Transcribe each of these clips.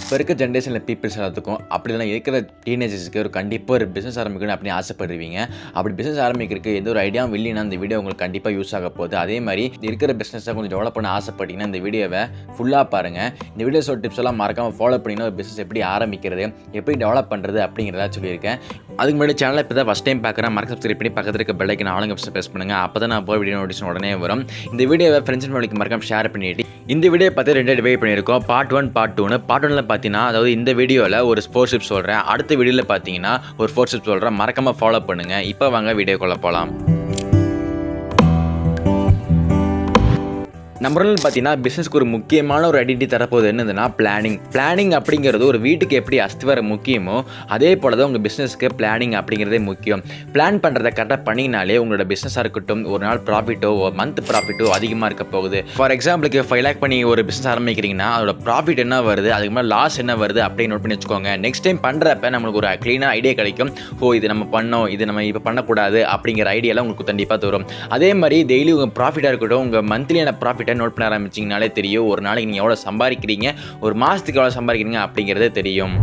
இப்போ இருக்க ஜென்ரேஷனில் பீப்புள்ஸ் எல்லாத்துக்கும் அப்படிலாம் இருக்கிற டீனேஜர்ஸுக்கு கண்டிப்பாக ஒரு பிஸ்னஸ் ஆரம்பிக்கணும் அப்படின்னு ஆசைப்படுவீங்க. அப்படி பிஸ்னஸ் ஆரம்பிக்கிறதுக்கு எந்த ஒரு ஐடியாவும் இல்லைன்னா இந்த வீடியோ உங்களுக்கு கண்டிப்பாக யூஸ் ஆக போகுது. அதே மாதிரி இருக்கிற பிஸ்னஸை கொஞ்சம் டெவலப் பண்ண ஆசைப்பட்டீங்கன்னா இந்த வீடியோவை ஃபுல்லாக பாருங்கள். இந்த வீடியோஸோட டிப்ஸ் எல்லாம் மறக்காமல் ஃபாலோ பண்ணிங்கன்னா ஒரு பிஸ்னஸ் எப்படி ஆரம்பிக்கிறது, எப்படி டெவலப் பண்ணுறது அப்படிங்கிறதா சொல்லியிருக்கேன். அதுக்கு முன்னாடி சேனலை இப்போ தான் ஃபஸ்ட் டைம் பார்க்குறேன், மறக்க சப்ஸ்கிரைப் பண்ணி பக்கத்தில் இருக்க பெல் ஐக்கன் ஆளுங்க ப்ரெஸ் பண்ணுங்கள். அப்போ தான் நான் போய் வீடியோ நோட்டிஃபிகேஷன் உடனே வரும். இந்த வீடியோவை ஃப்ரெண்ட்ஸ் அண்ட் ஃபேமிலிக்கு மறக்காம ஷேர் பண்ணிட்டு இந்த வீடியோ பார்த்து 2 டிவைட் பண்ணியிருக்கோம். Part 1 part 2னு. பார்ட் 1ல் பார்த்தீங்கன்னா அதாவது இந்த வீடியோவில் ஒரு 4 ஸ்டெப்ஸ் சொல்கிறேன், அடுத்த வீடியோவில் பார்த்தீங்கன்னா ஒரு 4 ஸ்டெப்ஸ் சொல்கிறேன். மறக்காமல் ஃபாலோ பண்ணுங்கள். இப்போ வாங்க வீடியோக்குள்ளே போகலாம். நம்பர் 1 பார்த்தீங்கன்னா பிஸ்னஸ்க்கு ஒரு முக்கியமான ஒரு ஐடென்டிட்டி தரப்போது என்னதுன்னா பிளானிங் அப்படிங்கிறது ஒரு வீட்டுக்கு எப்படி அஸ்திவாரம் முக்கியமோ அதே போல தான் உங்கள் பிஸ்னஸ்க்கு பிளானிங் அப்படிங்கிறதே முக்கியம். பிளான் பண்ணுறதை கரெக்டாக பண்ணிங்கனாலே உங்களோட பிஸ்னஸாக இருக்கட்டும் ஒரு நாள் ப்ராஃபிட்டோ மந்த் ப்ராஃபிட்டோ அதிகமாக இருக்க போகுது. ஃபார் எக்ஸாம்பிளுக்கு 5 lakh பண்ணி ஒரு பிஸ்னஸ் ஆரம்பிக்கிறீங்கன்னா அதோட ப்ராஃபிட் என்ன வருது, அதுக்கு மேலே லாஸ் என்ன வருது அப்படின்னு நோட் பண்ணி வச்சுக்கோங்க. நெக்ஸ்ட் டைம் பண்ணுறப்ப நம்மளுக்கு ஒரு க்ளீனாக ஐடியா கிடைக்கும். இது நம்ம பண்ணோம், இது நம்ம இப்போ பண்ணக்கூடாது அப்படிங்கிற ஐடியாலாம் உங்களுக்கு கண்டிப்பாக தரும். அதே மாதிரி டெய்லி உங்கள் ப்ராஃபிட்டாக இருக்கட்டும் உங்கள் மந்த்லியான ப்ராஃபிட்டை நோட் பண்ண ஆரம்பிச்சிங்கனாலே தெரியும் ஒரு நாளைக்கு நீங்கள் எவ்வளோ சம்பாதிக்கிறீங்க, ஒரு மாதத்துக்கு எவ்வளோ சம்பாதிக்கிறீங்க அப்படிங்கிறதே தெரியும்.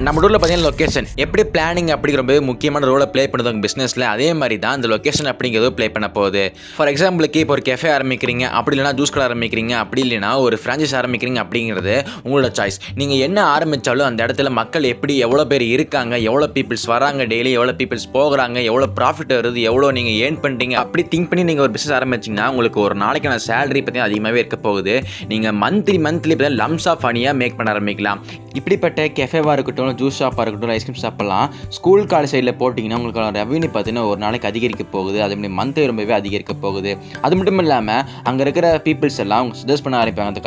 நம்ம ஊரில் பார்த்தீங்கன்னா லொக்கேஷன் எப்படி பிளானிங் அப்படிங்கிற ரொம்ப முக்கியமான ரோலை ப்ளே பண்ணுது உங்கள் பிஸ்னஸில். அதே மாதிரி தான் இந்த லொக்கேஷன் அப்படிங்கிறது ப்ளே பண்ண போகுது. ஃபார் எக்ஸாம்பிளுக்கு இப்போ ஒரு கெஃபே ஆரம்பிக்கிறீங்க, அப்படி இல்லைனா ஜூஸ் கடை ஆரம்பிக்கிறீங்க, அப்படி இல்லைனா ஒரு ஃப்ரான்ச்சைஸ் ஆரம்பிக்கிறீங்க அப்படிங்கிறது உங்களோட சாய்ஸ். நீங்கள் என்ன ஆரம்பித்தாலும் அந்த இடத்துல மக்கள் எப்படி எவ்வளோ பேர் இருக்காங்க, எவ்வளோ பீப்புள்ஸ் வராங்க, டெய்லி எவ்வளோ பீப்புள்ஸ் போகிறாங்க, எவ்வளோ ப்ராஃபிட் வருது, எவ்வளோ நீங்கள் ஏர்ன் பண்ணுறீங்க அப்படி திங்க் பண்ணி நீங்கள் ஒரு பிஸ்னஸ் ஆரம்பிச்சிங்கன்னா உங்களுக்கு ஒரு நாளைக்கான சேலரி பார்த்தீங்கன்னா அதிகமாகவே இருக்க போகுது. நீங்கள் மந்த்லி பார்த்தீங்கன்னா லம்ஸ் ஆஃப் மணியாக மேக் பண்ண ஆரம்பிக்கலாம். இப்படிப்பட்ட கெஃபேவாக இருக்கட்டும், ஜூஸ் ஷாப்பாக இருக்கட்டும், ஐஸ்கிரீம் ஷாப்பெல்லாம் ஸ்கூல் காலேஜ் சைடில் போட்டிங்கன்னா உங்களுக்கு ரெவன்யூ பார்த்தீங்கன்னா ஒரு நாளைக்கு அதிகரிக்க போகுது. அதே மாதிரி மந்த் ரொம்பவே அதிகரிக்க போகுது. அது மட்டும் இல்லாமல் அங்கே இருக்கிற பீப்புள்ஸ் எல்லாம் அவங்க சஜஸ்ட் பண்ண ஆரம்பிப்பாங்க. அந்த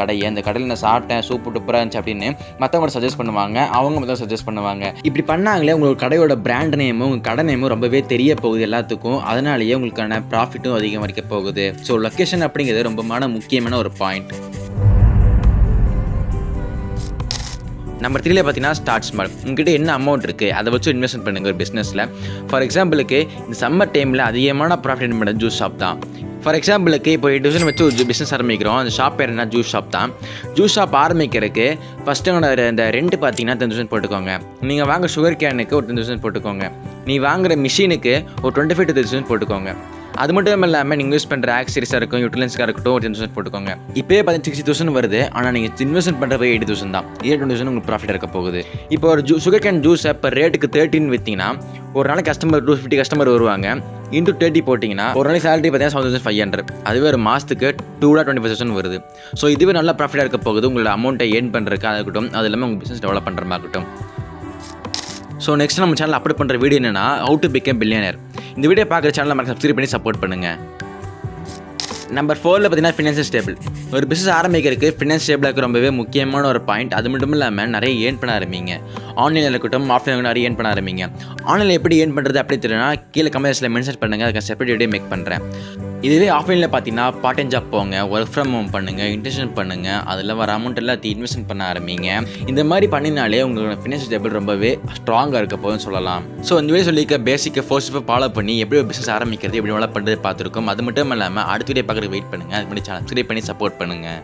கடையில் நான் சாப்பிட்டேன், சூப்பு சூப்பராக இருந்துச்சு அப்படின்னு மற்றவங்க சஜஸ்ட் பண்ணுவாங்க, அவங்க மொத்தம் சஜஸ்ட் பண்ணுவாங்க. இப்படி பண்ணாங்களே உங்களுக்கு கடையோட பிராண்ட் நேமும் உங்கள் கடை நேமும் ரொம்பவே தெரிய போகுது எல்லாத்துக்கும். அதனாலேயே உங்களுக்கான ப்ராஃபிட்டும் அதிகரிக்க போகுது. ஸோ லொக்கேஷன் அப்படிங்கிறது ரொம்ப முக்கியமான ஒரு பாயிண்ட். நம்பர் 3 பார்த்தீங்கன்னா ஸ்டார்ட் ஸ்மால். உங்ககிட்ட என்ன அமௌண்ட் இருக்குது அதை வச்சு இன்வெஸ்ட்மெண்ட் பண்ணுங்கள் ஒரு பிஸ்னஸில். ஃபார் எக்ஸாம்பிளுக்கு இந்த சம்மர் டைமில் அதிகமான ப்ராஃபிட் பண்ண ஜூஸ் ஷாப் தான். ஃபார் எக்ஸாம்பிளுக்கு இப்போ 8,000 வச்சு ஒரு பிஸ்னஸ் ஆரம்பிக்கிறோம். அந்த ஷாப் பேர் என்ன, ஜூஸ் ஷாப் தான். ஜூஸ் ஷாப் ஆரம்பிக்கிறதுக்கு ஃபஸ்ட்டு இந்த ரெண்ட் பார்த்தீங்கன்னா 10,000 போட்டுக்கோங்க. நீங்கள் வாங்க சுகர் கேனுக்கு ஒரு 10,000 போட்டுக்கோங்க. நீ வாங்குகிற மிஷினுக்கு ஒரு 25 to 30,000 போட்டுக்கோங்க. அது மட்டும் இல்லாமல் நீங்கள் யூஸ் பண்ணுற ஆக்சரிஸாக இருக்கும், யூட்டிலைன்ஸாக இருக்கட்டும் ஒரு 10,000 போட்டுக்கோங்க. இப்போயே 60,000 வருது. ஆனால் நீங்கள் இன்வெஸ்ட்மெண்ட் பண்ணுற போய் 80,000 தான். 20,000 உங்களுக்கு ப்ராஃபிட் இருக்க போகுது. இப்போ ஒரு சுகர் கேன் ஜூஸை இப்போ ரேட்டுக்கு 13 விற்றீங்கன்னா ஒரு நாளைக்கு 250 கஸ்டமர் வருவாங்க. இன்ட்டு 30 போட்டிங்கன்னா ஒரு நாளைக்கு சேலரி பார்த்தீங்கன்னா 7,500. அதுவே ஒரு மாதத்துக்கு 2,25,000 வருது. ஸோ இதுவே நல்லா ப்ராஃபிட்டாக இருக்க போகுது உங்களோட அமௌண்ட்டை ஏர்ன் பண்ணுறதுக்காக இருக்கட்டும், அது இல்லாமல் உங்கள் பிஸ்னஸ் டெவலப் பண்ணுற மாதிரி இருக்கட்டும். ஸோ நெக்ஸ்ட் நம்ம சேனல் அப்லோட் பண்ணுற வீடியோ என்னென்னா ஹவு டு பிகம் பில்லியனர். இந்த வீடியோ பார்க்குற சேனலை மறக்காம சப்ஸ்கிரைப் பண்ணி சப்போர்ட் பண்ணுங்கள். நம்பர் 4 பார்த்தீங்கன்னா ஃபினான்ஷியல் ஸ்டேபிள். ஒரு பிஸ்னஸ் ஆரம்பிக்கிறதுக்கு ஃபினான்ஸ் ஸ்டேபிளாக ரொம்பவே முக்கியமான ஒரு பாயிண்ட். அது மட்டும் இல்லாமல் நிறைய ஏர்ன் பண்ண ஆரம்பிங்க. ஆன்லைனில் இருக்கட்டும் ஆஃப்லைனில் நிறைய ஏர்ன் பண்ண ஆரம்பிங்க. ஆன்லைனில் எப்படி ஏர்ன் பண்ணுறது அப்படி தெரியும்னா கீழே கமெண்ட்ஸில் மென்ஷன் பண்ணுங்கள், அதுக்கு செப்பரேட் வீடியோ மேக் பண்ணுறேன். இதுவே ஆஃப்லைனில் பார்த்தீங்கன்னா பார்ட் டைம் ஜாப் போங்க, ஒர்க் ஃப்ரம் ஹோம் பண்ணுங்கள், இன்டர்ன்ஷிப் பண்ணுங்கள், அதில் வர அமௌண்ட் எல்லாத்தையும் இன்வெஸ்ட்மெண்ட் பண்ண ஆரம்பிங்க. இந்த மாதிரி பண்ணினாலே உங்களோட ஃபினான்ஷியல் ஸ்டேபிள் ரொம்பவே ஸ்ட்ராங்காக இருக்க போதுன்னு சொல்லலாம். ஸோ இந்த வீடியோ சொல்லியிருக்க பேசிக்கை ஃபோர்ஸ்ஃபுல்லாக ஃபாலோ பண்ணி எப்படி ஒரு பிஸ்னஸ் ஆரம்பிக்கிறது எப்படி டெவலப் பண்ணுறது பார்த்துருக்கோம். அது மட்டும் இல்லாமல் அடுத்த வீடியோ பார்க்குறது வெயிட் பண்ணுங்கள். அதுக்கு முன்னாடி சேனல் சப்ஸ்கிரைப் பண்ணி சப்போர்ட் பண்ணுங்கள்.